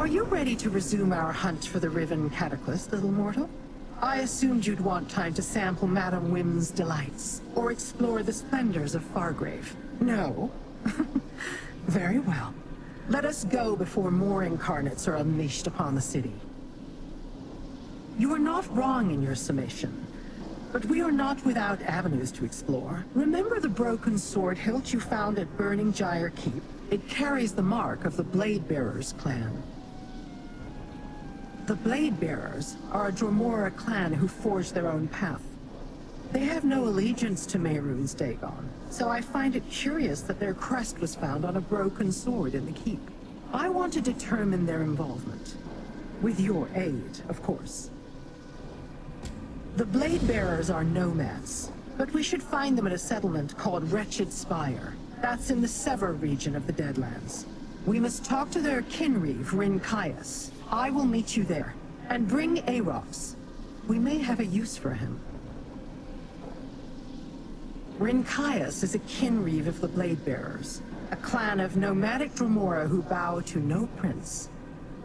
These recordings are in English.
Are you ready to resume our hunt for the Riven Cataclysm, little mortal? I assumed you'd want time to sample Madame Wim's delights, or explore the splendors of Fargrave. No? Very well. Let us go before more incarnates are unleashed upon the city. You are not wrong in your summation, but we are not without avenues to explore. Remember the broken sword hilt you found at Burning Gyre Keep? It carries the mark of the Blade Bearers clan. The Blade Bearers are a Dromora clan who forged their own path. They have no allegiance to Mehrunes Dagon, so I find it curious that their crest was found on a broken sword in the keep. I want to determine their involvement. With your aid, of course. The Blade Bearers are nomads, but we should find them at a settlement called Wretched Spire. That's in the Sever region of the Deadlands. We must talk to their kinreeve, Rinkias. I will meet you there. And bring Arox. We may have a use for him. Rinkias is a kinreeve of the Blade Bearers, a clan of nomadic Dromora who bow to no prince.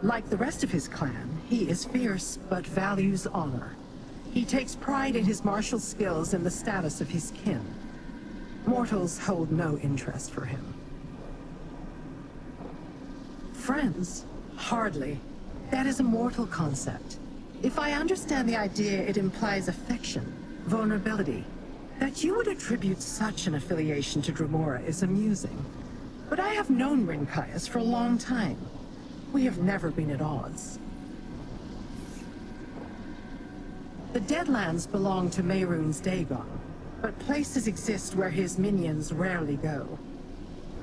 Like the rest of his clan, he is fierce but values honor. He takes pride in his martial skills and the status of his kin. Mortals hold no interest for him. Friends? Hardly. That is a mortal concept. If I understand the idea, it implies affection, vulnerability. That you would attribute such an affiliation to Dromora is amusing. But I have known Rinkias for a long time. We have never been at odds. The Deadlands belong to Mehrunes Dagon, but places exist where his minions rarely go.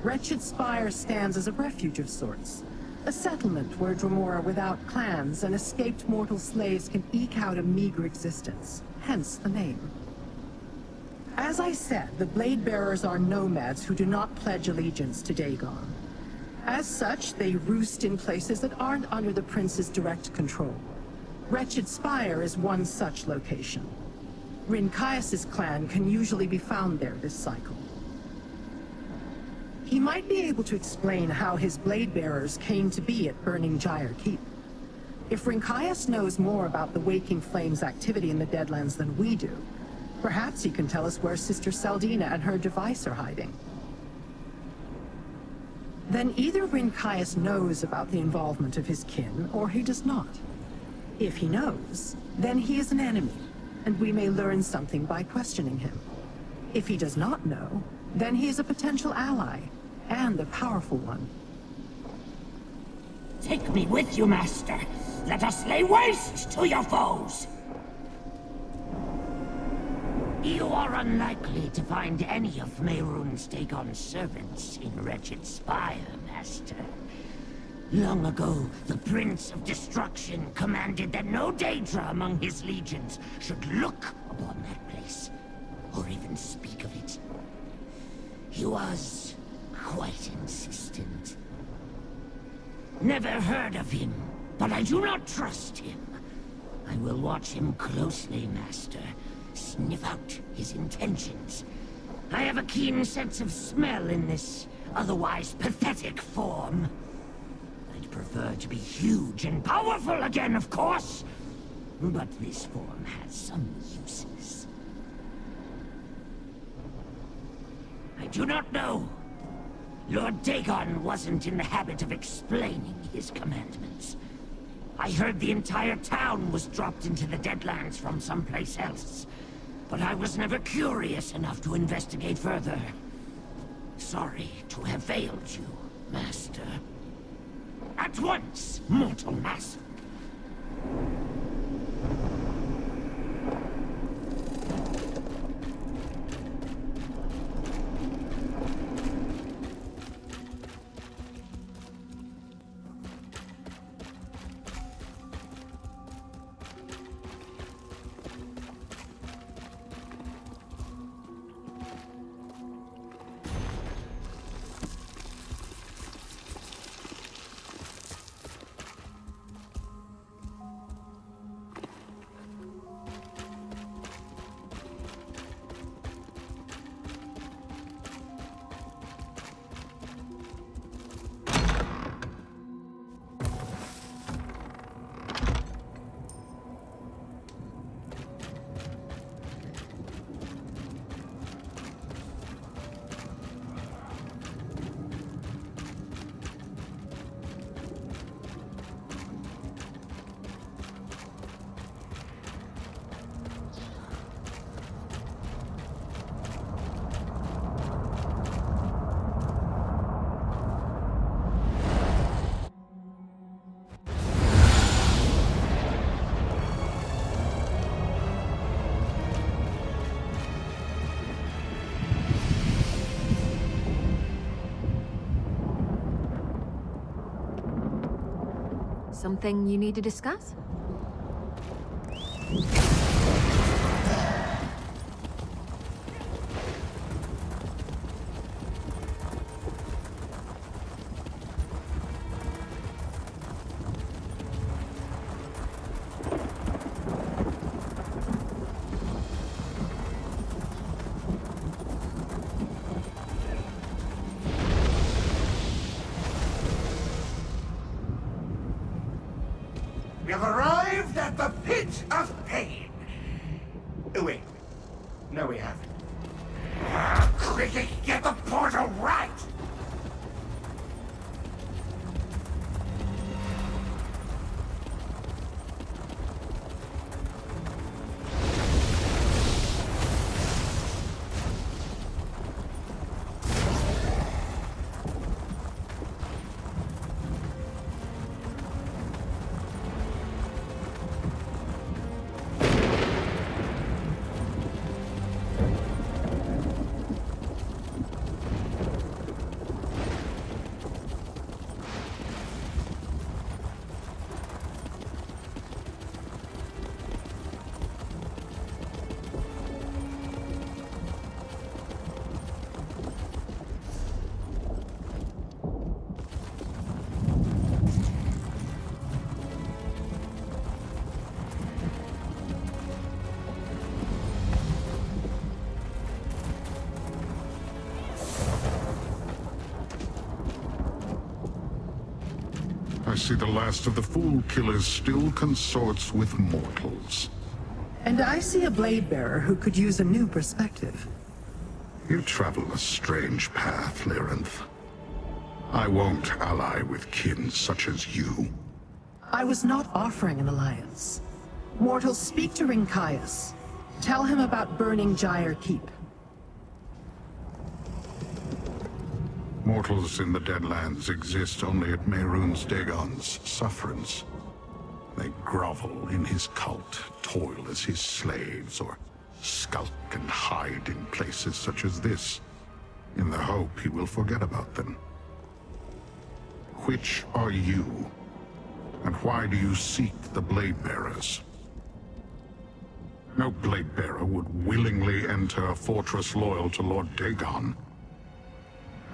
Wretched Spire stands as a refuge of sorts. A settlement where Dromora without clans and escaped mortal slaves can eke out a meager existence, hence the name. As I said, the Blade Bearers are nomads who do not pledge allegiance to Dagon. As such, they roost in places that aren't under the prince's direct control. Wretched Spire is one such location. Rinkias' clan can usually be found there this cycle. He might be able to explain how his Blade Bearers came to be at Burning Gyre Keep. If Rinkias knows more about the Waking Flames activity in the Deadlands than we do, perhaps he can tell us where Sister Saldina and her device are hiding. Then either Rinkias knows about the involvement of his kin, or he does not. If he knows, then he is an enemy, and we may learn something by questioning him. If he does not know, then he is a potential ally, and a powerful one. Take me with you, Master. Let us lay waste to your foes. You are unlikely to find any of Mehrunes Dagon's servants in Wretched Spire, Master. Long ago, the Prince of Destruction commanded that no Daedra among his legions should look upon that place, or even speak of it. He was quite insistent. Never heard of him, but I do not trust him. I will watch him closely, Master. Sniff out his intentions. I have a keen sense of smell in this otherwise pathetic form. I'd prefer to be huge and powerful again, of course. But this form has some uses. I do not know. Lord Dagon wasn't in the habit of explaining his commandments. I heard the entire town was dropped into the Deadlands from someplace else. But I was never curious enough to investigate further. Sorry to have failed you, Master. At once, mortal master. Something you need to discuss? We have arrived at the pit of pain. Oh, wait. No, we haven't. Quickly, get the portal right! I see the last of the Fool Killers still consorts with mortals. And I see a blade bearer who could use a new perspective. You travel a strange path, Lyranth. I won't ally with kin such as you. I was not offering an alliance. Mortals, speak to Rinkias. Tell him about burning Gyre Keep. Mortals in the Deadlands exist only at Mehrunes Dagon's sufferance. They grovel in his cult, toil as his slaves, or skulk and hide in places such as this, in the hope he will forget about them. Which are you? And why do you seek the Blade Bearers? No Blade Bearer would willingly enter a fortress loyal to Lord Dagon.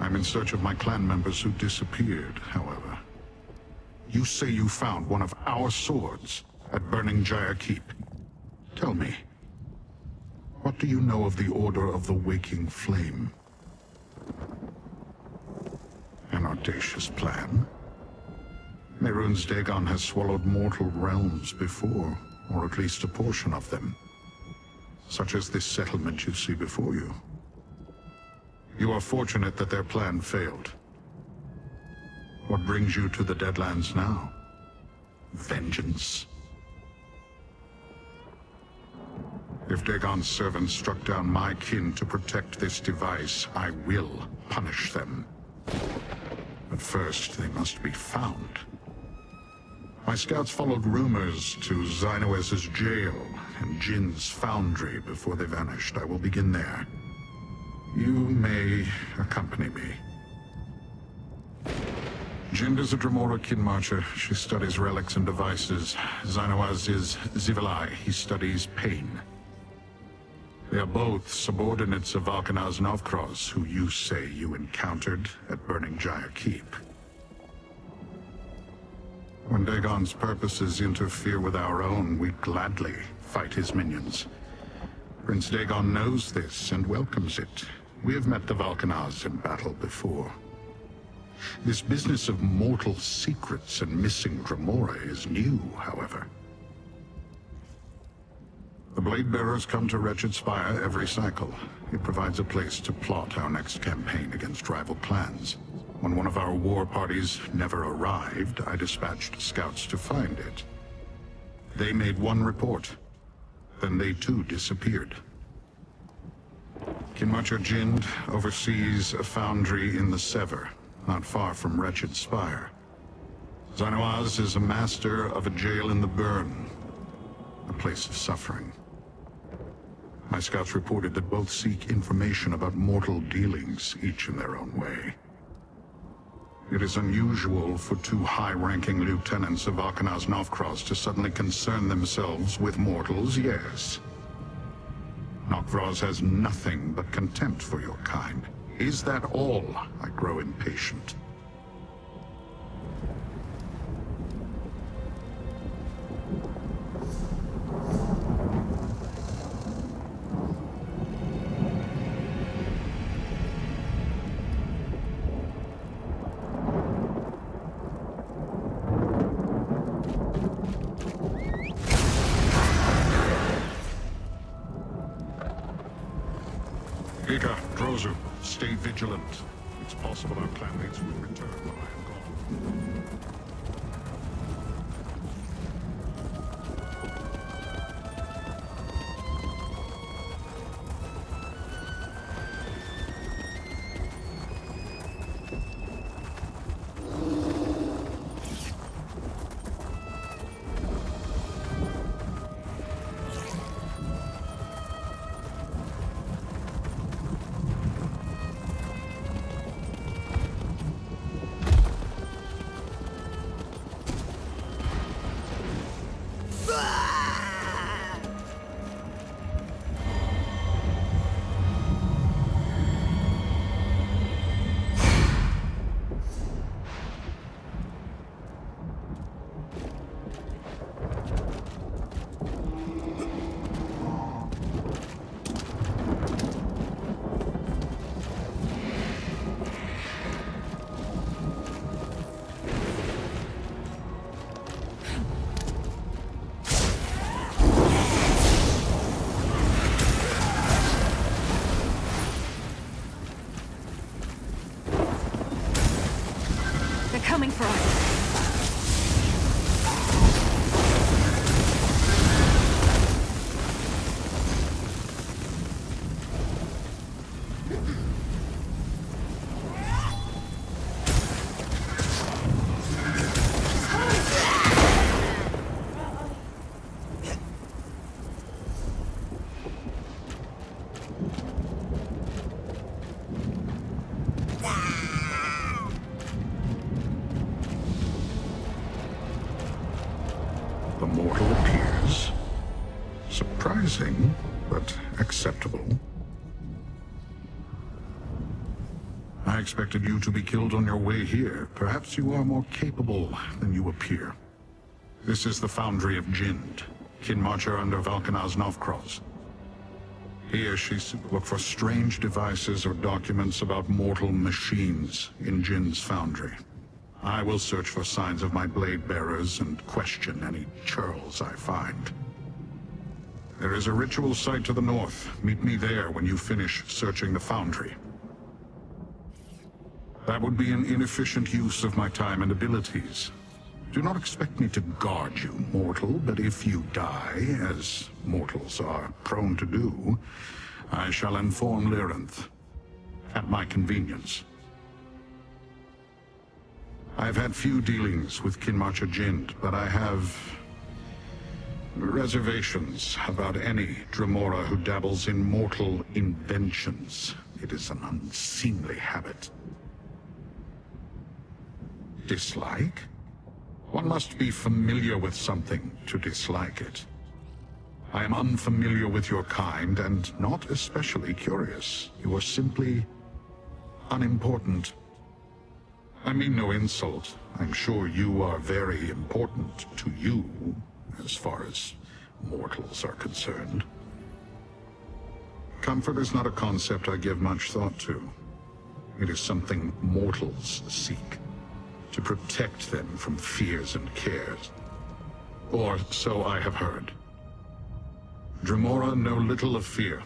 I'm in search of my clan members who disappeared, however. You say you found one of our swords at Burning Gyre Keep. Tell me, what do you know of the Order of the Waking Flame? An audacious plan? Mehrunes Dagon has swallowed mortal realms before, or at least a portion of them. Such as this settlement you see before you. You are fortunate that their plan failed. What brings you to the Deadlands now? Vengeance? If Dagon's servants struck down my kin to protect this device, I will punish them. But first, they must be found. My scouts followed rumors to Xynoes's jail and Jin's foundry before they vanished. I will begin there. You may accompany me. Jind is a Dremora kin marcher. She studies relics and devices. Xynoes is Zivilai. He studies pain. They are both subordinates of Valkanaz Novkroz, who you say you encountered at Burning Gyre Keep. When Dagon's purposes interfere with our own, we gladly fight his minions. Prince Dagon knows this and welcomes it. We have met the Valkanaz in battle before. This business of mortal secrets and missing Dremora is new, however. The Blade Bearers come to Wretched Spire every cycle. It provides a place to plot our next campaign against rival clans. When one of our war parties never arrived, I dispatched scouts to find it. They made one report. Then they too disappeared. Kinmarcher Jind oversees a foundry in the Sever, not far from Wretched Spire. Xynoes is a master of a jail in the Burn, a place of suffering. My scouts reported that both seek information about mortal dealings, each in their own way. It is unusual for two high-ranking lieutenants of Arkanaz Novkroz to suddenly concern themselves with mortals, yes. Novkroz has nothing but contempt for your kind. Is that all? I grow impatient. Stay vigilant. It's possible our clanmates will return when I am gone. Coming for us. The mortal appears. Surprising, but acceptable. I expected you to be killed on your way here. Perhaps you are more capable than you appear. This is the foundry of Jind, kin marcher under Valkanaz Novkroz. Here she look for strange devices or documents about mortal machines in Jind's foundry. I will search for signs of my blade bearers and question any churls I find. There is a ritual site to the north. Meet me there when you finish searching the foundry. That would be an inefficient use of my time and abilities. Do not expect me to guard you, mortal, but if you die, as mortals are prone to do, I shall inform Lyrinth at my convenience. I've had few dealings with Kinmarcher Jind, but I have reservations about any Dremora who dabbles in mortal inventions. It is an unseemly habit. Dislike? One must be familiar with something to dislike it. I am unfamiliar with your kind and not especially curious. You are simply unimportant. I mean no insult. I'm sure you are very important to you, as far as mortals are concerned. Comfort is not a concept I give much thought to. It is something mortals seek, to protect them from fears and cares. Or so I have heard. Dremora know little of fear,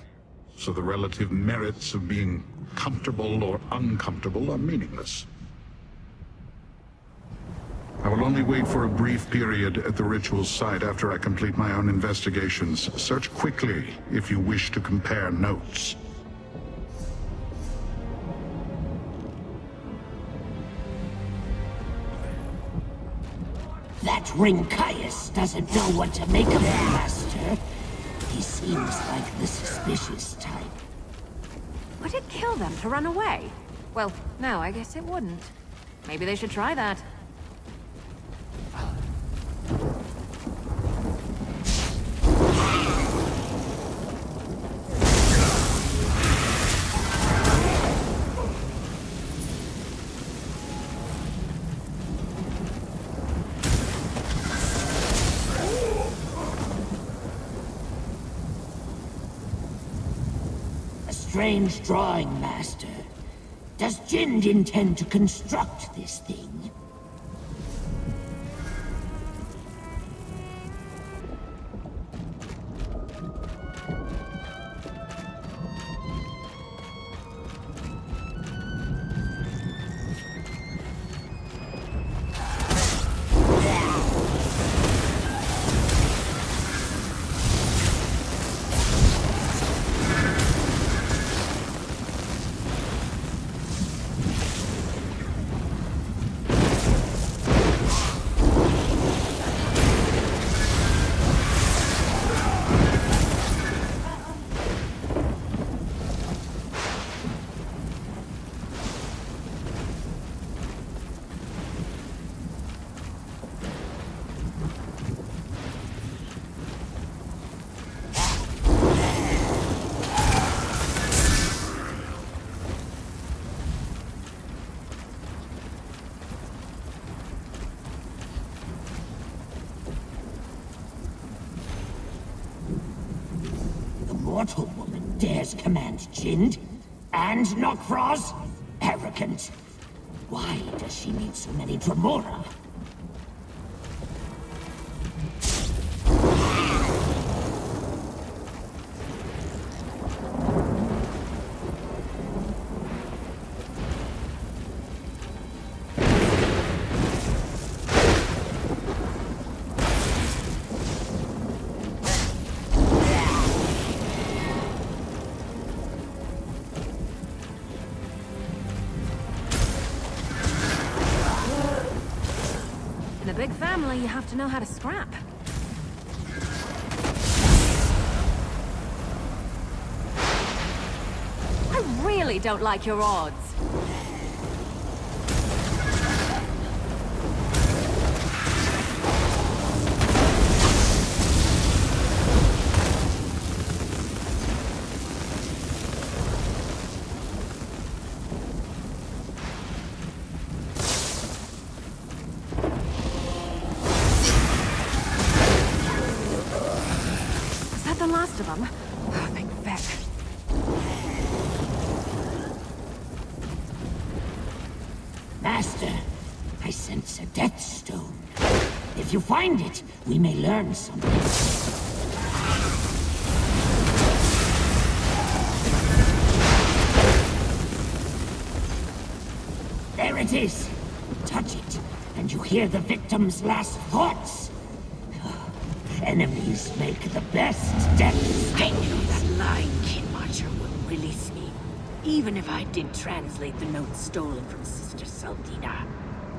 so the relative merits of being comfortable or uncomfortable are meaningless. I will only wait for a brief period at the ritual site after I complete my own investigations. Search quickly if you wish to compare notes. That Rinkias doesn't know what to make of him, Master. He seems like the suspicious type. Would it kill them to run away? Well, no, I guess it wouldn't. Maybe they should try that. Strange drawing, Master. Does Jind intend to construct this thing? Mortal woman dares command Jind? And Nokfroz? Arrogant. Why does she need so many Dremora? In a big family, you have to know how to scrap. I really don't like your odds. The last of them? Oh, thank feck. Master, I sense a death stone. If you find it, we may learn something. There it is. Touch it, and you hear the victim's last thoughts. Enemies make the best deaths. I knew that lying Kinmarcher would release me, even if I did translate the notes stolen from Sister Saldina.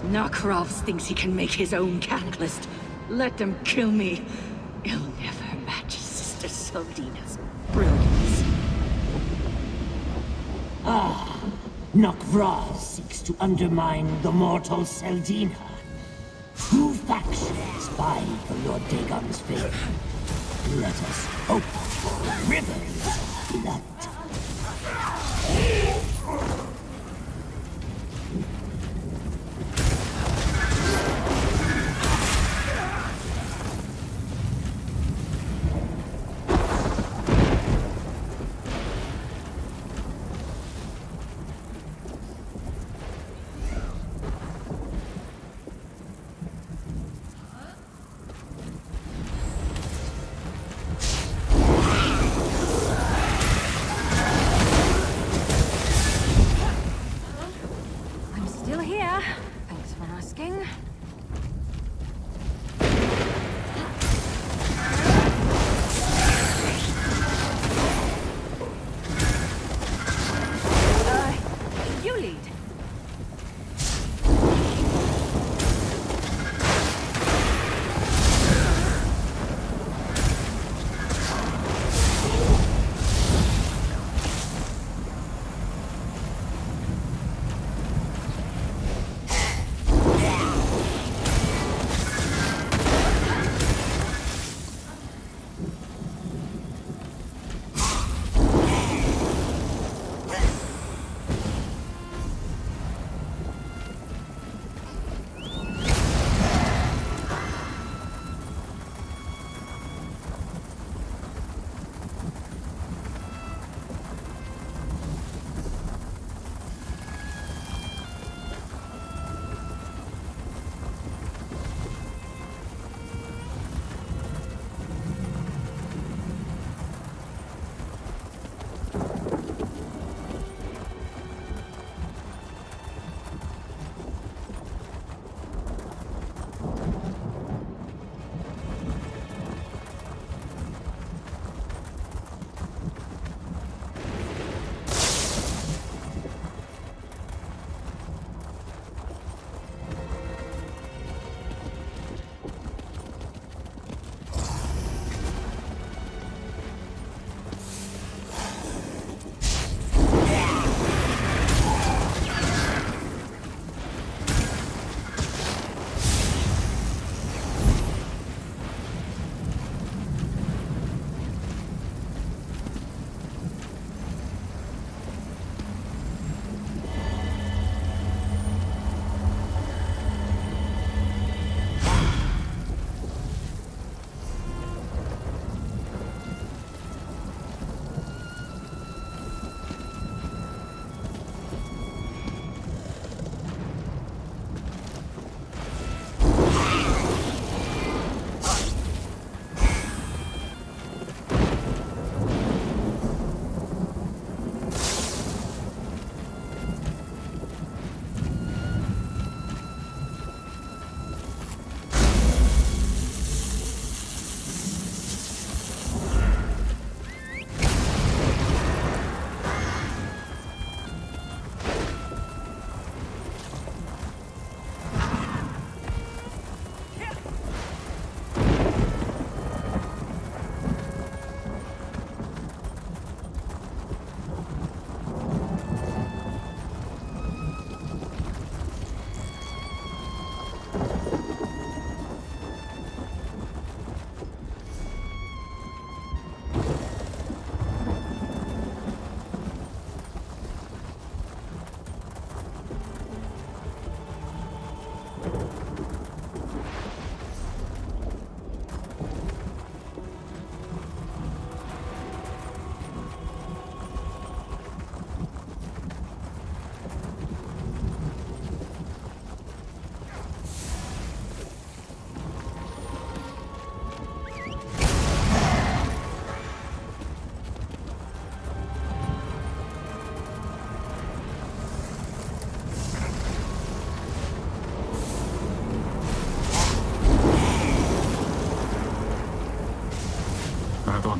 Nokrovs thinks he can make his own catalyst. Let them kill me. He'll never match Sister Saldina's brilliance. Nokvraz seeks to undermine the mortal Saldina. Two factions vie for Lord Dagon's favor. Let us hope for rivers of blood.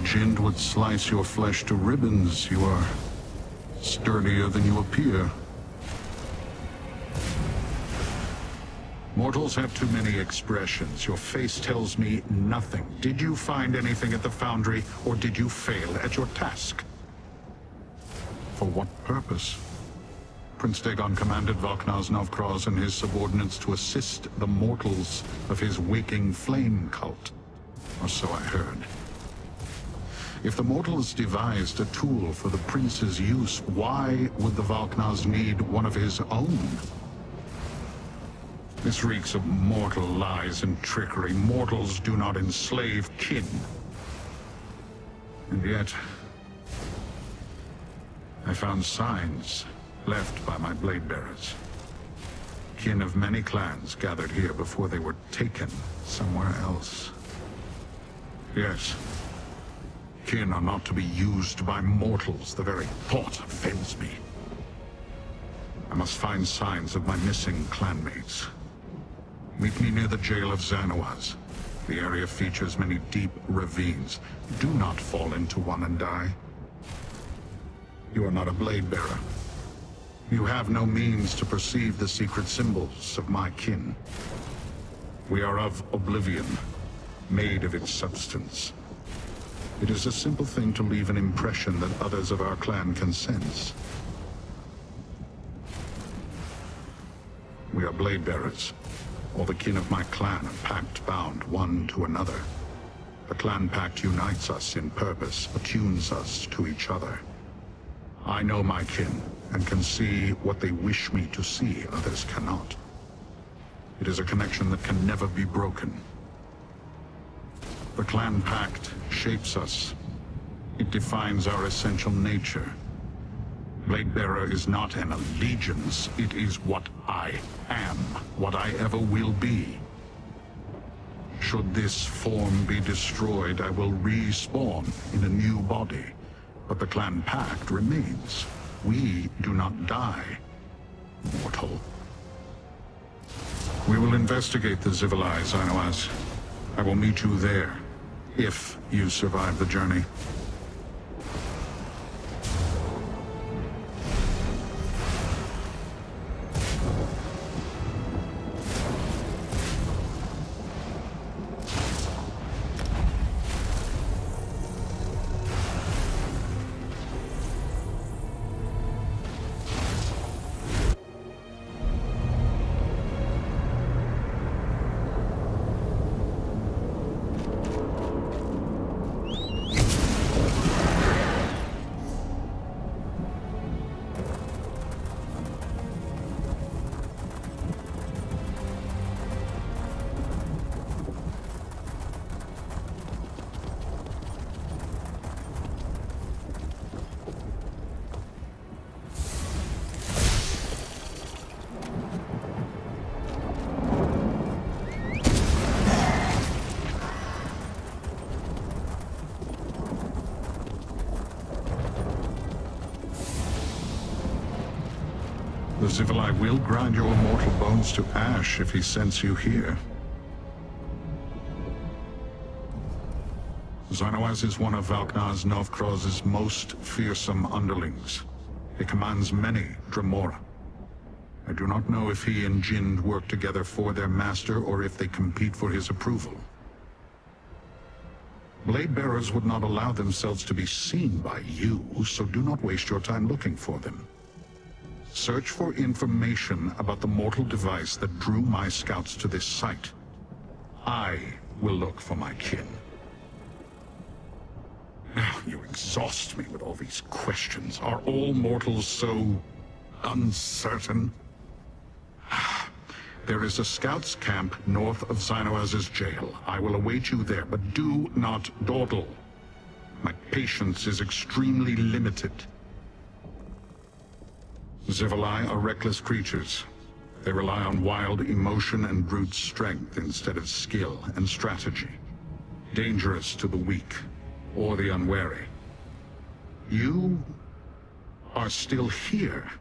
Jind would slice your flesh to ribbons. You are sturdier than you appear. Mortals have too many expressions. Your face tells me nothing. Did you find anything at the foundry, or did you fail at your task? For what purpose? Prince Dagon commanded Valknaz Novkroz and his subordinates to assist the mortals of his waking flame cult. Or so I heard. If the mortals devised a tool for the prince's use, why would the Valknaz need one of his own? This reeks of mortal lies and trickery. Mortals do not enslave kin. And yet, I found signs left by my blade bearers. Kin of many clans gathered here before they were taken somewhere else. Yes, kin are not to be used by mortals. The very thought offends me. I must find signs of my missing clanmates. Meet me near the jail of Xanawaz. The area features many deep ravines. Do not fall into one and die. You are not a blade bearer. You have no means to perceive the secret symbols of my kin. We are of oblivion, made of its substance. It is a simple thing to leave an impression that others of our clan can sense. We are blade bearers. All the kin of my clan are pact-bound one to another. The clan pact unites us in purpose, attunes us to each other. I know my kin, and can see what they wish me to see, others cannot. It is a connection that can never be broken. The clan pact shapes us. It defines our essential nature. Blade Bearer is not an allegiance, it is what I am, what I ever will be. Should this form be destroyed, I will respawn in a new body. But the clan pact remains. We do not die, mortal. We will investigate the Zivilai, Xanawaz. I will meet you there, if you survive the journey. The Zivilai will grind your mortal bones to ash if he sends you here. Xanawaz is one of Valknaz Novkroz's most fearsome underlings. He commands many Dremora. I do not know if he and Jind work together for their master or if they compete for his approval. Blade bearers would not allow themselves to be seen by you, so do not waste your time looking for them. Search for information about the mortal device that drew my scouts to this site. I will look for my kin. You exhaust me with all these questions. Are all mortals so uncertain? There is a scouts camp north of Xanawaz's jail. I will await you there, but do not dawdle. My patience is extremely limited. Zivilai are reckless creatures. They rely on wild emotion and brute strength instead of skill and strategy. Dangerous to the weak or the unwary. You are still here.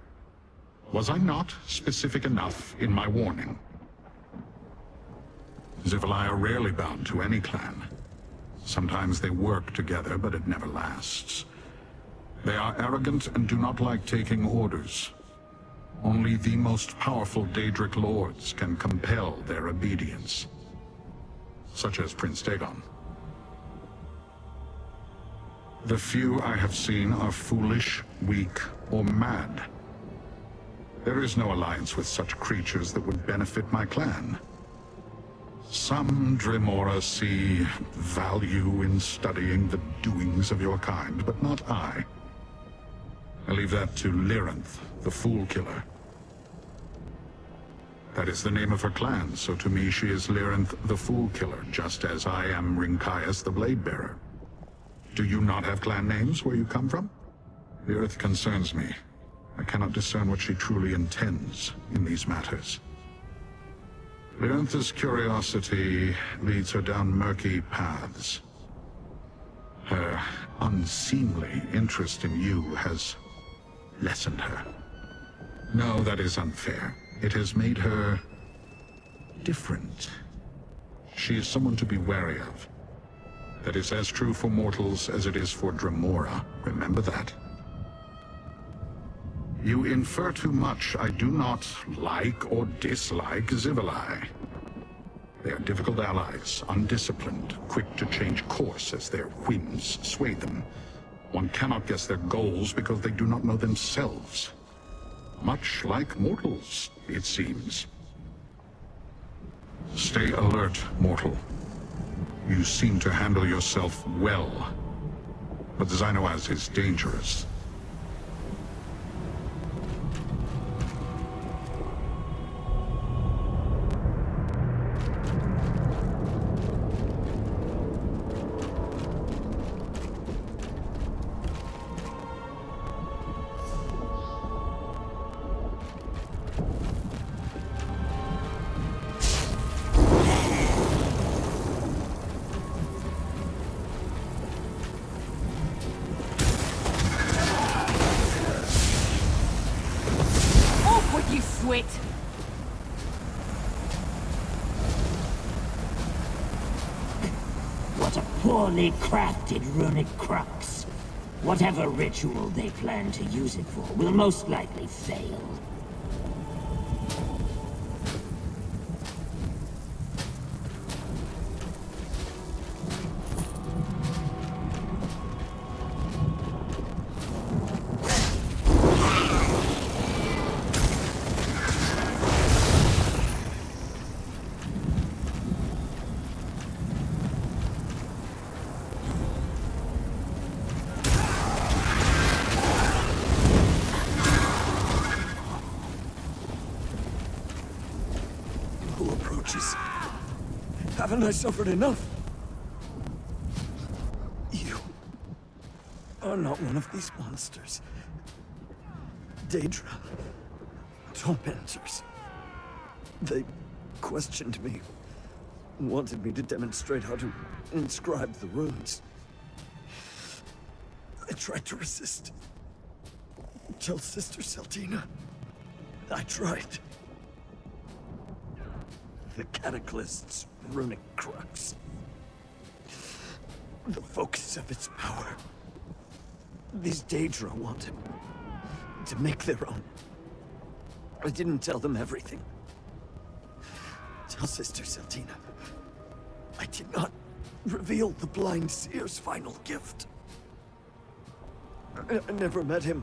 Was I not specific enough in my warning? Zivilai are rarely bound to any clan. Sometimes they work together, but it never lasts. They are arrogant and do not like taking orders. Only the most powerful Daedric lords can compel their obedience, such as Prince Dagon. The few I have seen are foolish, weak, or mad. There is no alliance with such creatures that would benefit my clan. Some Dremora see value in studying the doings of your kind, but not I. I leave that to Lyranth, the Fool Killer. That is the name of her clan, so to me she is Lyranth, the Fool Killer, just as I am Rinkias, the Blade Bearer. Do you not have clan names where you come from? The Earth concerns me. I cannot discern what she truly intends in these matters. Lyranth's curiosity leads her down murky paths. Her unseemly interest in you has lessened her. No, that is unfair. It has made her different. She is someone to be wary of. That is as true for mortals as it is for Dremora. Remember that. You infer too much. I do not like or dislike Zivilai. They are difficult allies, undisciplined, quick to change course as their whims sway them. One cannot guess their goals because they do not know themselves. Much like mortals, it seems. Stay alert, mortal. You seem to handle yourself well, but Xenoaz is dangerous. You swit! What a poorly crafted runic crux. Whatever ritual they plan to use it for will most likely fail. Haven't I suffered enough? You are not one of these monsters. Daedra. Tormentors. They questioned me. Wanted me to demonstrate how to inscribe the runes. I tried to resist. Tell Sister Seltina. I tried. The Cataclyst's runic crux. The focus of its power. These Daedra wanted to make their own. I didn't tell them everything. Tell Sister Seltina. I did not reveal the Blind Seer's final gift. I never met him,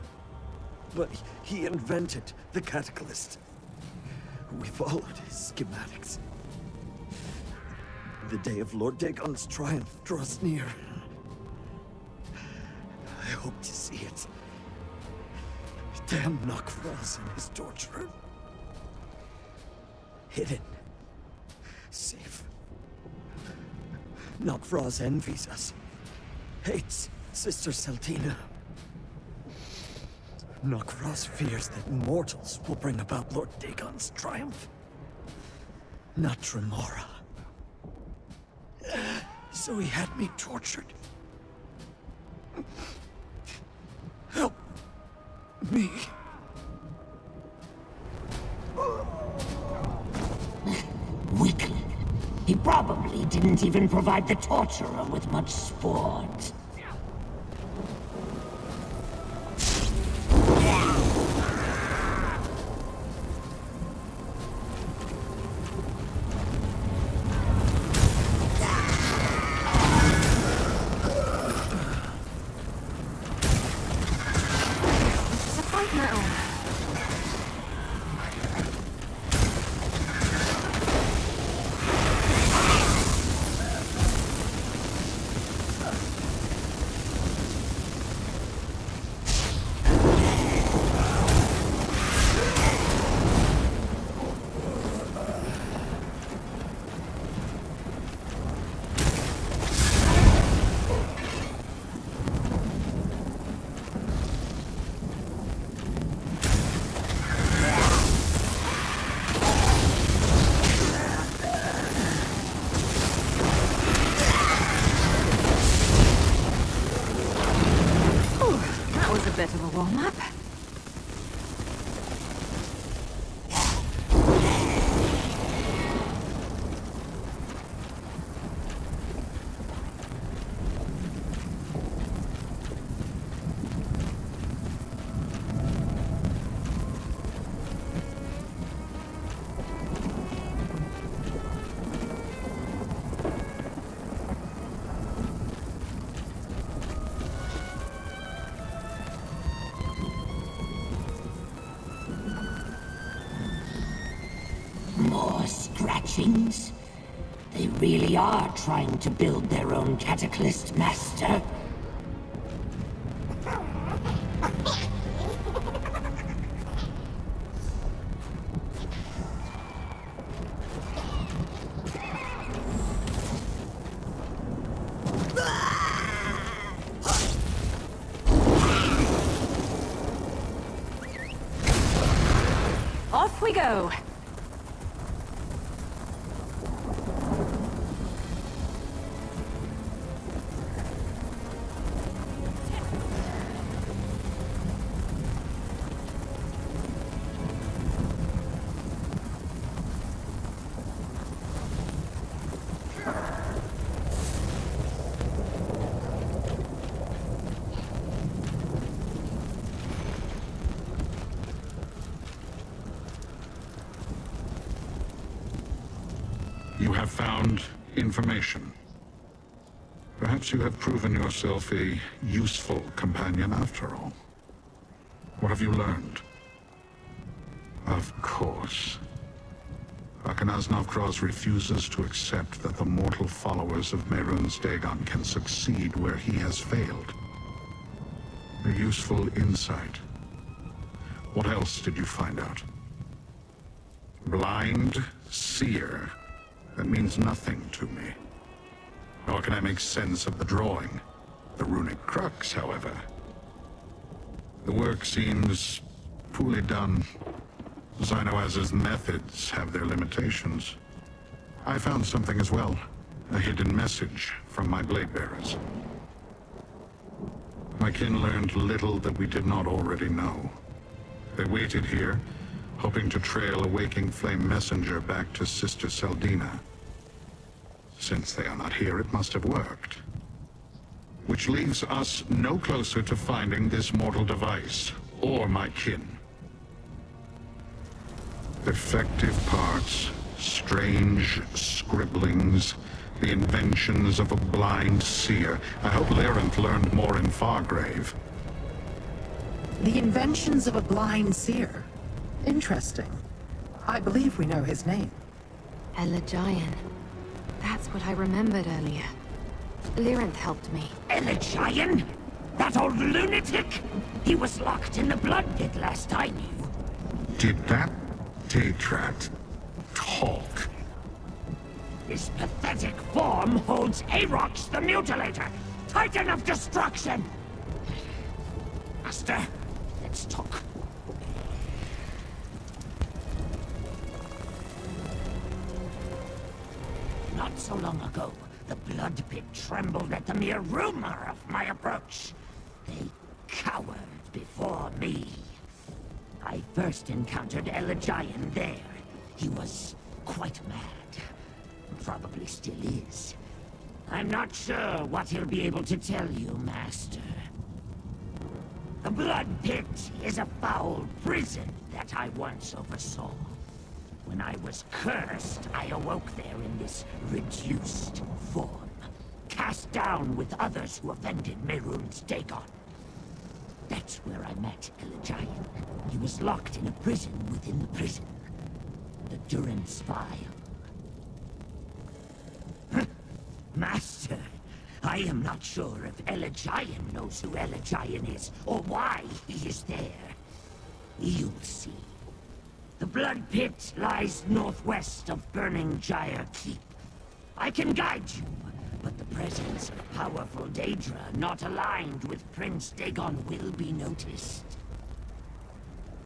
but he invented the Cataclyst. We followed his schematics. The day of Lord Dagon's triumph draws near. I hope to see it. Damn Nokfrost and his torturer. Hidden. Safe. Nokfrost envies us. Hates Sister Seltina. Nokfrost fears that mortals will bring about Lord Dagon's triumph. Not Dremora. So he had me tortured. Help me. Weakling. He probably didn't even provide the torturer with much sport. Bit of a warm-up. Scratchings? They really are trying to build their own Cataclysm Master. Off we go. You have found information. Perhaps you have proven yourself a useful companion after all. What have you learned? Of course. Novkros refuses to accept that the mortal followers of Mehrunes Dagon can succeed where he has failed. A useful insight. What else did you find out? Blind seer. That means nothing to me. Nor can I make sense of the drawing. The runic crux, however. The work seems poorly done. Xynoaz's methods have their limitations. I found something as well. A hidden message from my blade bearers. My kin learned little that we did not already know. They waited here, hoping to trail a waking flame messenger back to Sister Seldina. Since they are not here, it must have worked. Which leaves us no closer to finding this mortal device, or my kin. Defective parts, strange scribblings, the inventions of a blind seer. I hope Lyranth learned more in Fargrave. The inventions of a blind seer. Interesting. I believe we know his name. Elagian. That's what I remembered earlier. Lyranth helped me. Elagian? That old lunatic? He was locked in the blood pit last I knew. Did that Datrat talk? His pathetic form holds Arox the Mutilator, Titan of Destruction! Master, let's talk. Not so long ago, the blood pit trembled at the mere rumor of my approach. They cowered before me. I first encountered Elagian there. He was quite mad. Probably still is. I'm not sure what he'll be able to tell you, Master. The Blood Pit is a foul prison that I once oversaw. When I was cursed, I awoke there in this reduced form, cast down with others who offended Mehrunes Dagon. That's where I met Elijah. He was locked in a prison within the prison. The Durance File. Master, I am not sure if Elijah knows who Elijah is, or why he is there. You'll see. The Blood Pit lies northwest of Burning Gyre Keep. I can guide you, but the presence of powerful Daedra not aligned with Prince Dagon will be noticed.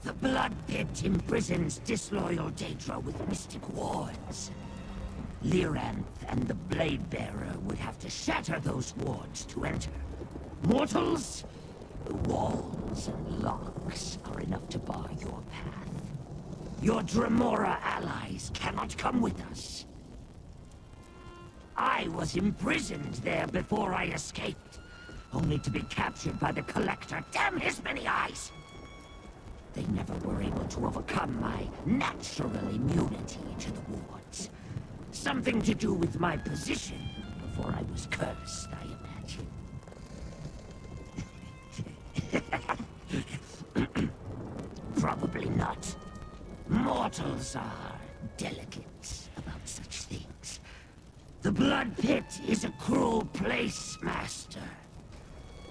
The Blood Pit imprisons disloyal Daedra with mystic wards. Lyranth and the Blade Bearer would have to shatter those wards to enter. Mortals, the walls and locks are enough to bar your path. Your Dremora allies cannot come with us. I was imprisoned there before I escaped, only to be captured by the Collector. Damn his many eyes! They never were able to overcome my natural immunity to the wards. Something to do with my position before I was cursed, I imagine. Probably not. Mortals are delicate about such things. The Blood Pit is a cruel place, Master.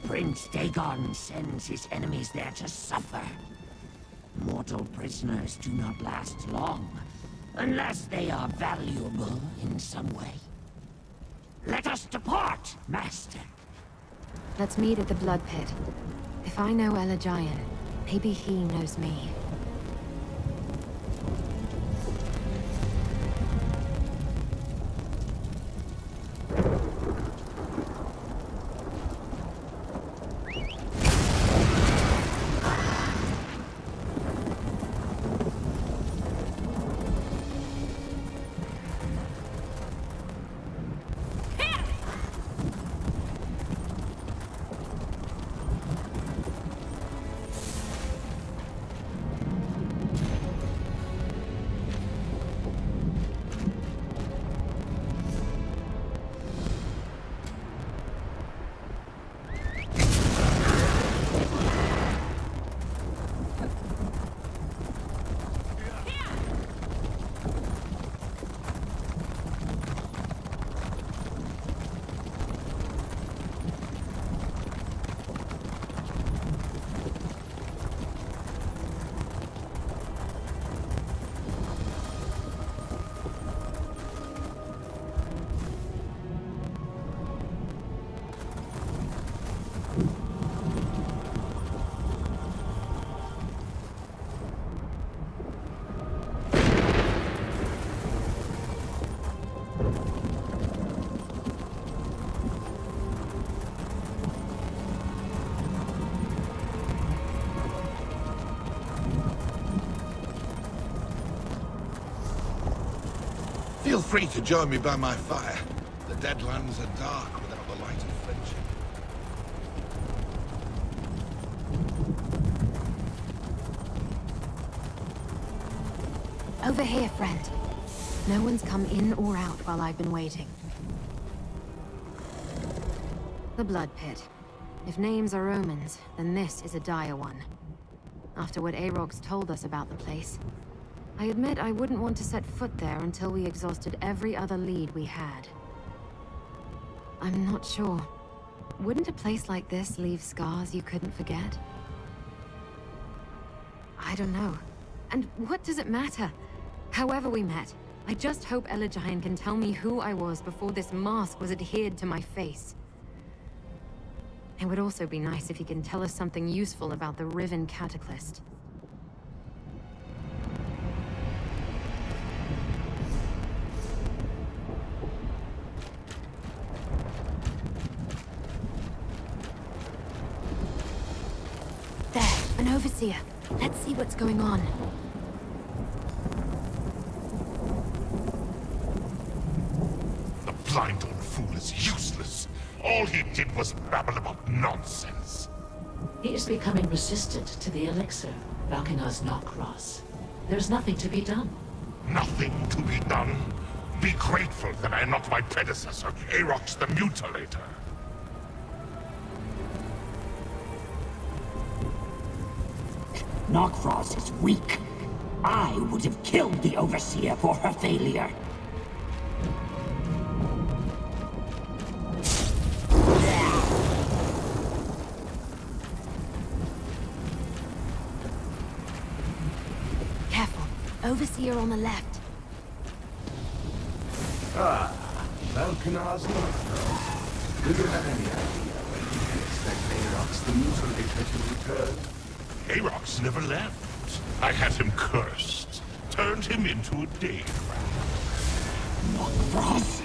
Prince Dagon sends his enemies there to suffer. Mortal prisoners do not last long, unless they are valuable in some way. Let us depart, Master. Let's meet at the Blood Pit. If I know Elijah, maybe he knows me. Feel free to join me by my fire. The Deadlands are dark without the light of friendship. Over here, friend. No one's come in or out while I've been waiting. The Blood Pit. If names are omens, then this is a dire one. After what Aarox told us about the place, I admit I wouldn't want to set foot there until we exhausted every other lead we had. I'm not sure. Wouldn't a place like this leave scars you couldn't forget? I don't know. And what does it matter? However we met, I just hope Elijah can tell me who I was before this mask was adhered to my face. It would also be nice if he can tell us something useful about the Riven Cataclysm. There, an overseer. Let's see what's going on. The blind old fool is useless. All he did was babble about nonsense. He is becoming resistant to the elixir, Valkenar's Knockross. There's nothing to be done. Nothing to be done. Be grateful that I am not my predecessor, Arox the Mutilator. Knockross is weak. I would have killed the Overseer for her failure. Careful. Overseer on the left. Valkenar's Knockross. Do you have any idea when you can expect Arox the Mutilator to return? Arox never left. I had him cursed. Turned him into a day crab. Knockross?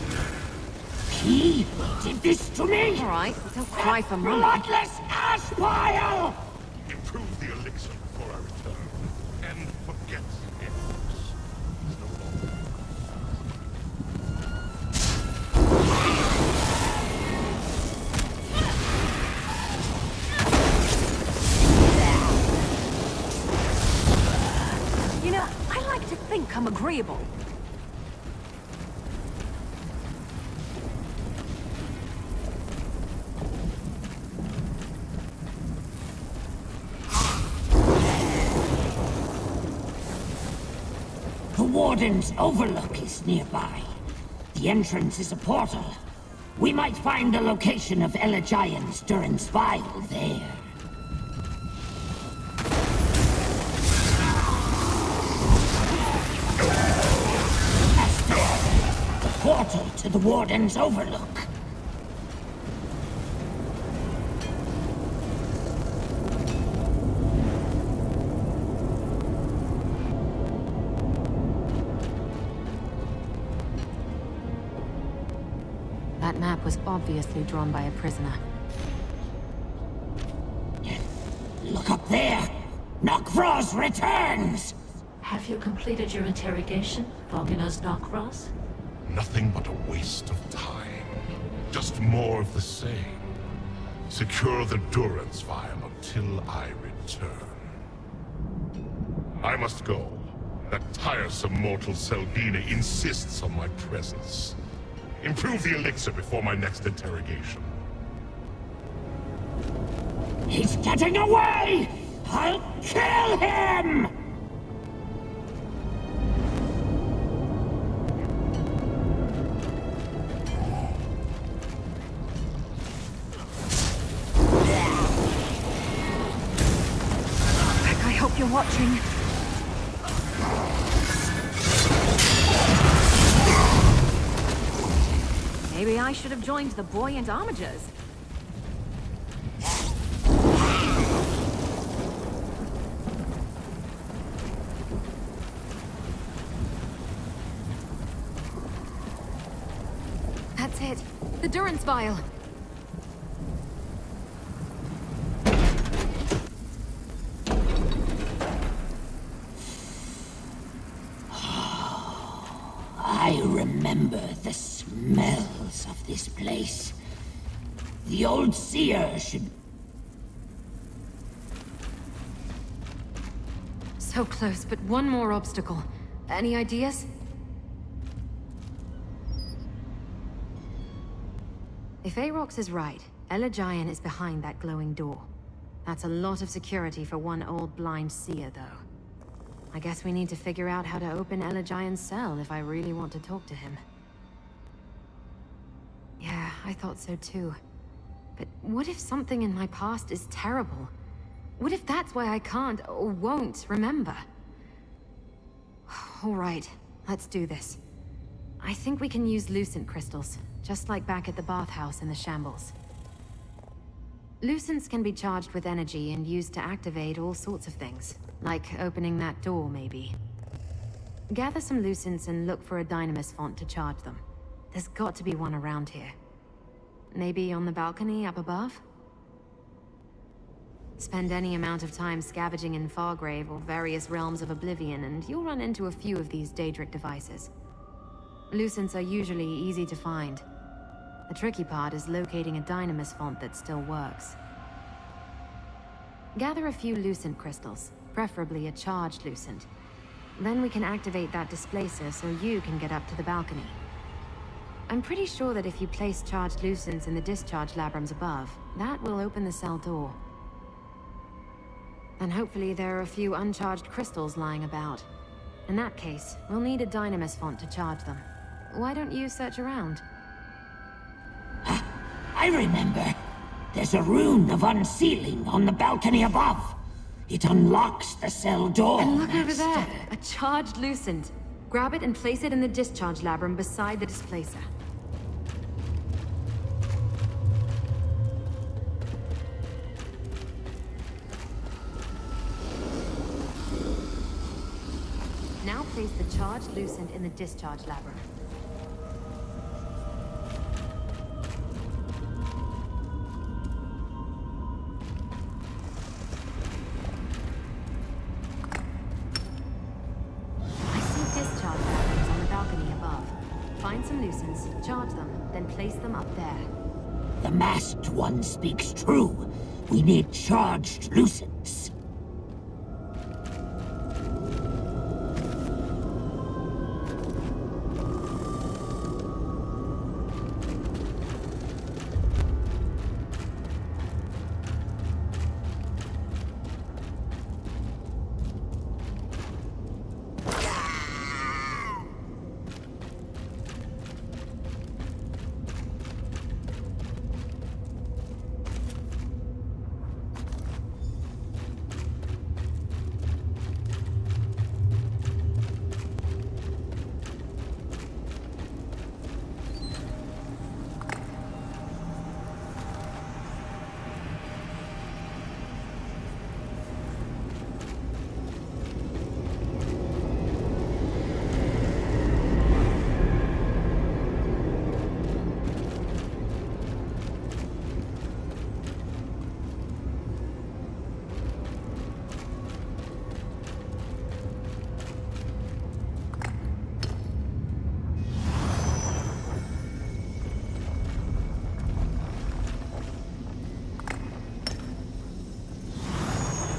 He did this to me? All right, don't cry for mommy. Bloodless ash pile! Improve the elixir before I return. And forget Arox. He's no longer. You know, I like to think I'm agreeable. The Warden's Overlook is nearby. The entrance is a portal. We might find the location of Elagian's Durin's Vial there. The portal to the Warden's Overlook. That map was obviously drawn by a prisoner. Look up there! Knockross returns! Have you completed your interrogation, Valkenar's Knockross? Nothing but a waste of time. Just more of the same. Secure the Durin's Vial until I return. I must go. That tiresome mortal Selbina insists on my presence. Improve the elixir before my next interrogation. He's getting away! I'll kill him! I hope you're watching. Maybe I should have joined the buoyant armigers. That's it. The Durin's Vial. I remember the smells of this place. The old seer should... So close, but one more obstacle. Any ideas? If Arox is right, Elagian is behind that glowing door. That's a lot of security for one old blind seer, though. I guess we need to figure out how to open Elagian's cell if I really want to talk to him. Yeah, I thought so too. But what if something in my past is terrible? What if that's why I can't or won't remember? All right, let's do this. I think we can use lucent crystals, just like back at the bathhouse in the shambles. Lucents can be charged with energy and used to activate all sorts of things, like opening that door, maybe. Gather some lucents and look for a dynamis font to charge them. There's got to be one around here. Maybe on the balcony up above? Spend any amount of time scavenging in Fargrave or various realms of oblivion, and you'll run into a few of these Daedric devices. Lucents are usually easy to find, The tricky part is locating a Dynamis font that still works. Gather a few Lucent crystals, preferably a charged Lucent. Then we can activate that displacer so you can get up to the balcony. I'm pretty sure that if you place charged Lucents in the discharge labrums above, that will open the cell door. And hopefully there are a few uncharged crystals lying about. In that case, we'll need a Dynamis font to charge them. Why don't you search around? I remember. There's a rune of unsealing on the balcony above. It unlocks the cell door. And look over there, a charged Lucent. Grab it and place it in the discharge labrum beside the displacer. Now place the charged Lucent in the discharge labrum. Find some Lucents, charge them, then place them up there. The masked one speaks true. We need charged Lucents.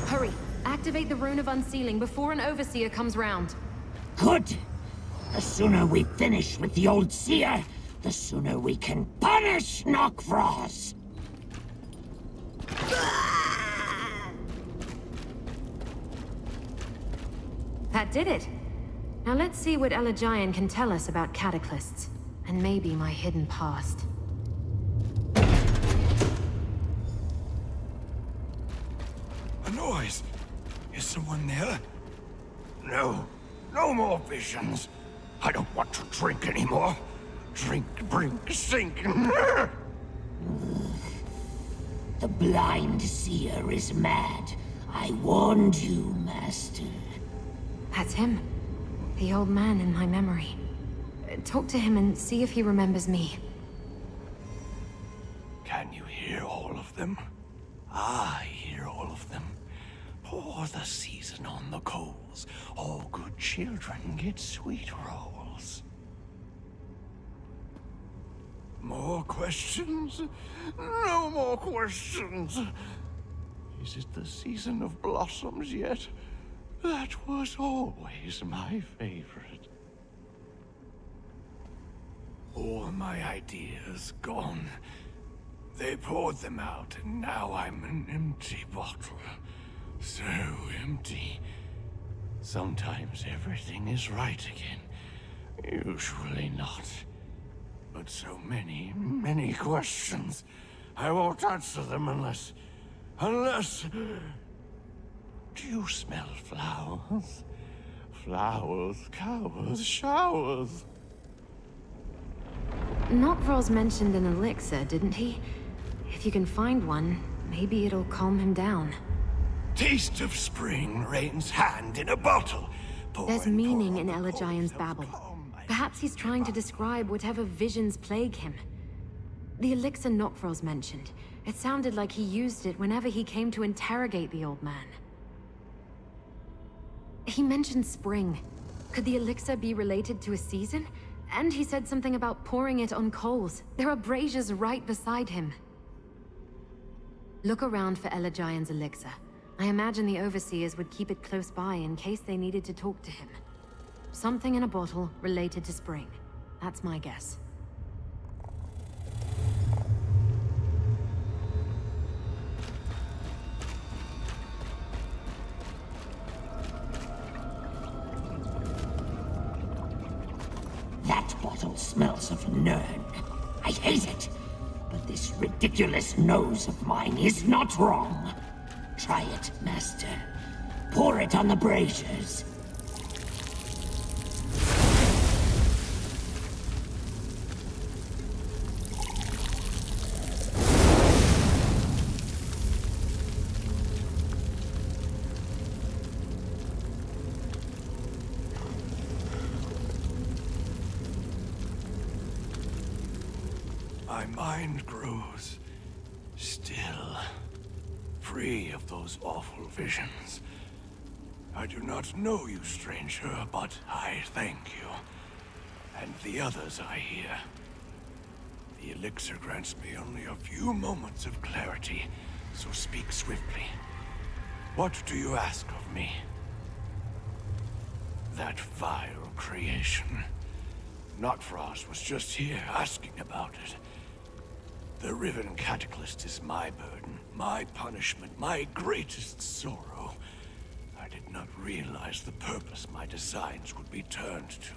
Hurry! Activate the rune of unsealing before an overseer comes round. Good. The sooner we finish with the old seer, the sooner we can punish Nokvros. That did it. Now let's see what Elagian can tell us about cataclysts, and maybe my hidden past. A noise! Is someone there? No. No more visions. I don't want to drink anymore. Drink, brink, sink. The blind seer is mad. I warned you, Master. That's him. The old man in my memory. Talk to him and see if he remembers me. Can you hear all of them? I hear all of them. Pour the season on the coals. All good children get sweet rolls. More questions? No more questions. Is it the season of blossoms yet? That was always my favorite. All my ideas gone. They poured them out, and now I'm an empty bottle. So empty. Sometimes everything is right again. Usually not. But so many, many questions. I won't answer them unless... Do you smell flowers? Flowers, cowers, showers. Nokvros mentioned an elixir, didn't he? If you can find one, maybe it'll calm him down. Taste of spring rains hand in a bottle. There's meaning in Elagian's babble. Perhaps he's trying to describe whatever visions plague him. The elixir Nokvros mentioned. It sounded like he used it whenever he came to interrogate the old man. He mentioned spring. Could the elixir be related to a season? And he said something about pouring it on coals. There are braziers right beside him. Look around for Elagian's elixir. I imagine the overseers would keep it close by in case they needed to talk to him. Something in a bottle related to spring. That's my guess. That bottle smells of Nern. I hate it. But this ridiculous nose of mine is not wrong. Try it, Master. Pour it on the braziers. My mind grows still, free of those awful visions. I do not know you, stranger, but I thank you. And the others I hear. The elixir grants me only a few moments of clarity, so speak swiftly. What do you ask of me? That vile creation. Notfrost was just here asking about it. The Riven Cataclysm is my burden, my punishment, my greatest sorrow. I did not realize the purpose my designs would be turned to.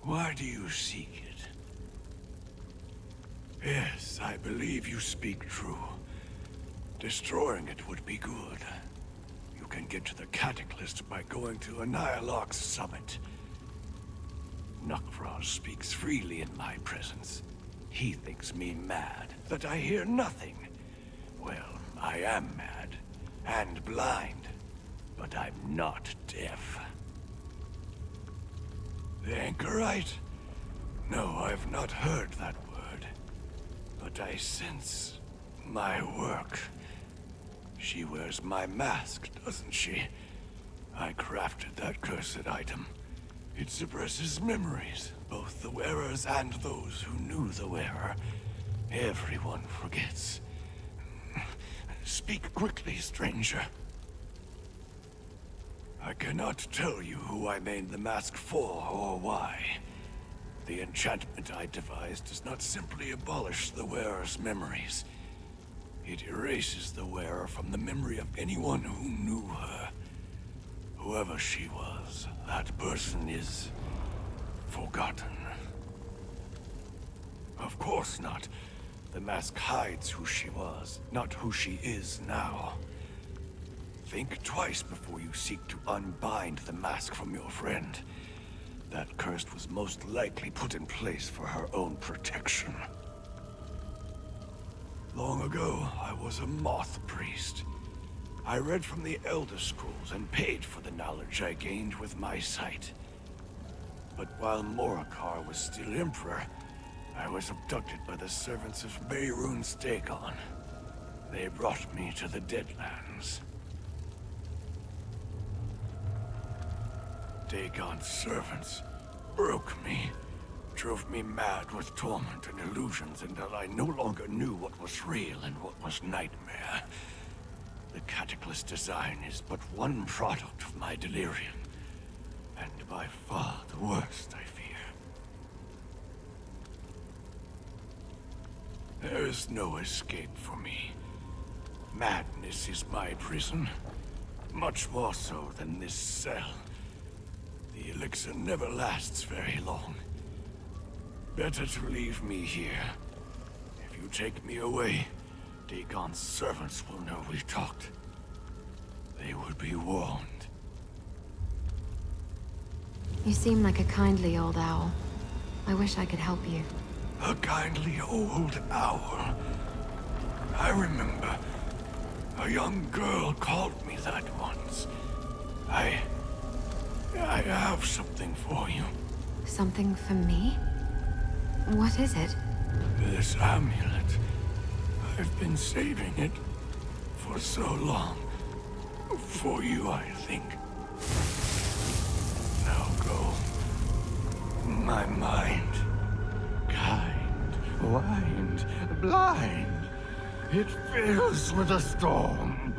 Why do you seek it? Yes, I believe you speak true. Destroying it would be good. You can get to the Cataclysm by going to Annihilok's summit. Notfrost speaks freely in my presence. He thinks me mad, that I hear nothing. Well, I am mad, and blind, but I'm not deaf. The Anchorite? No, I've not heard that word. But I sense my work. She wears my mask, doesn't she? I crafted that cursed item. It suppresses memories, both the wearers and those who knew the wearer. Everyone forgets. Speak quickly, stranger. I cannot tell you who I made the mask for or why. The enchantment I devised does not simply abolish the wearer's memories. It erases the wearer from the memory of anyone who knew her. Whoever she was, that person is forgotten. Of course not. The mask hides who she was, not who she is now. Think twice before you seek to unbind the mask from your friend. That curse was most likely put in place for her own protection. Long ago, I was a moth priest. I read from the Elder Scrolls and paid for the knowledge I gained with my sight. But while Morikar was still Emperor, I was abducted by the servants of Mehrunes Dagon. They brought me to the Deadlands. Dagon's servants broke me, drove me mad with torment and illusions until I no longer knew what was real and what was nightmare. The Cataclysm design is but one product of my delirium, and by far the worst, I fear. There is no escape for me. Madness is my prison, much more so than this cell. The elixir never lasts very long. Better to leave me here. If you take me away, Dagon's servants will know we talked. They would be warned. You seem like a kindly old owl. I wish I could help you. A kindly old owl. I remember. A young girl called me that once. I have something for you. Something for me? What is it? This amulet. I've been saving it for so long. For you, I think. Now go. my mind. Kind, wind, blind. It fills with a storm.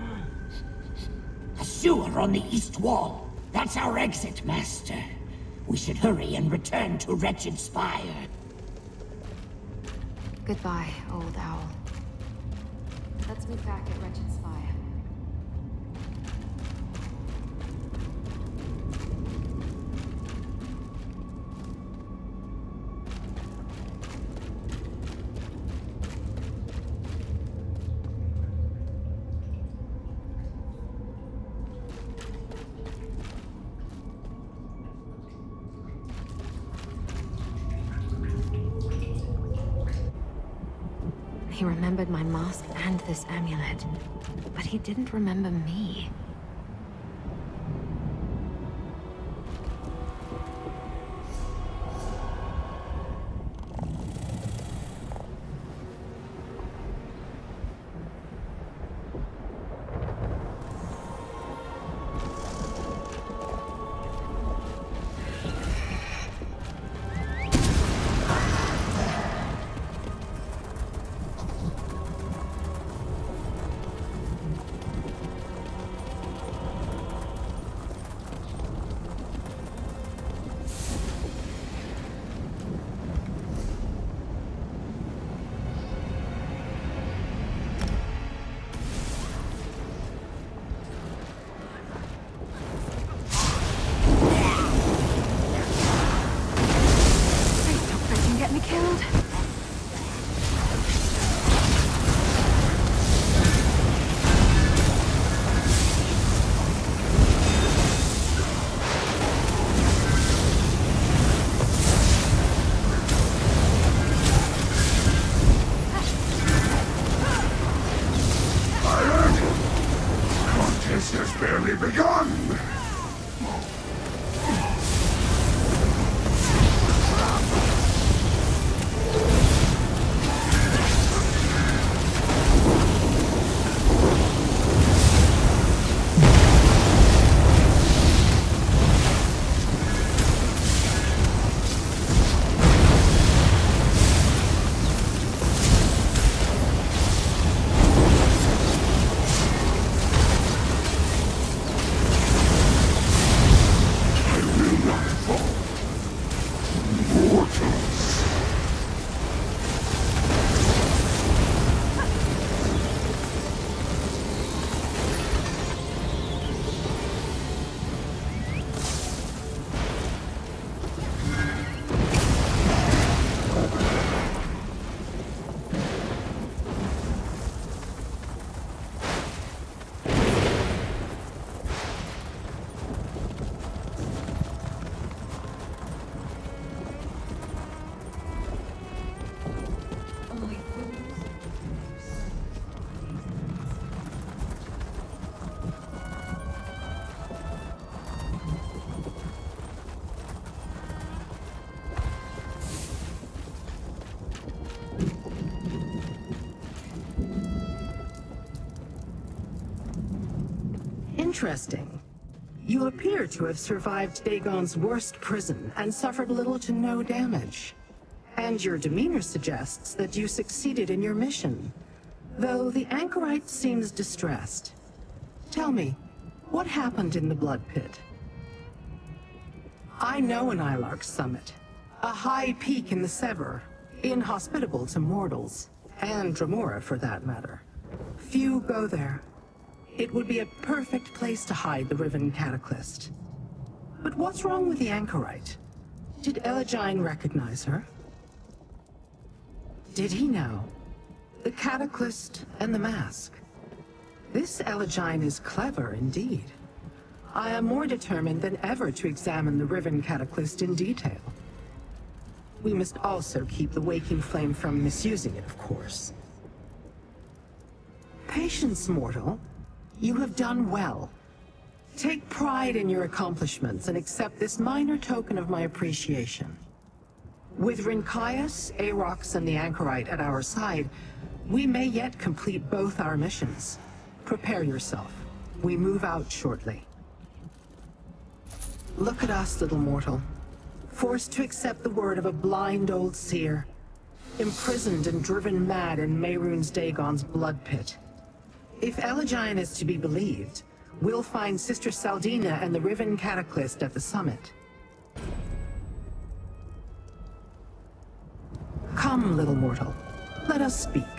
A sewer on the east wall. That's our exit, Master. We should hurry and return to Wretched Spire. Goodbye, old owl. Let's meet back at Wretched Spire. He remembered my mask and this amulet, but he didn't remember me. Interesting. You appear to have survived Dagon's worst prison and suffered little to no damage. And your demeanor suggests that you succeeded in your mission, though the anchorite seems distressed. Tell me, what happened in the Blood Pit? I know an Ilark summit, a high peak in the Sever, inhospitable to mortals, and Dremora for that matter. Few go there. It would be a perfect place to hide the Riven Cataclysm. But what's wrong with the anchorite? Did Elegine recognize her? Did he know? The Cataclysm and the mask. This Elegine is clever indeed. I am more determined than ever to examine the Riven Cataclysm in detail. We must also keep the Waking Flame from misusing it, of course. Patience, mortal. You have done well. Take pride in your accomplishments and accept this minor token of my appreciation. With Rincaius, Arox, and the Anchorite at our side, we may yet complete both our missions. Prepare yourself. We move out shortly. Look at us, little mortal. forced to accept the word of a blind old seer, imprisoned and driven mad in Mehrunes Dagon's blood pit. If Elegion is to be believed, we'll find Sister Saldina and the Riven Cataclysm at the summit. Come, little mortal. Let us speak.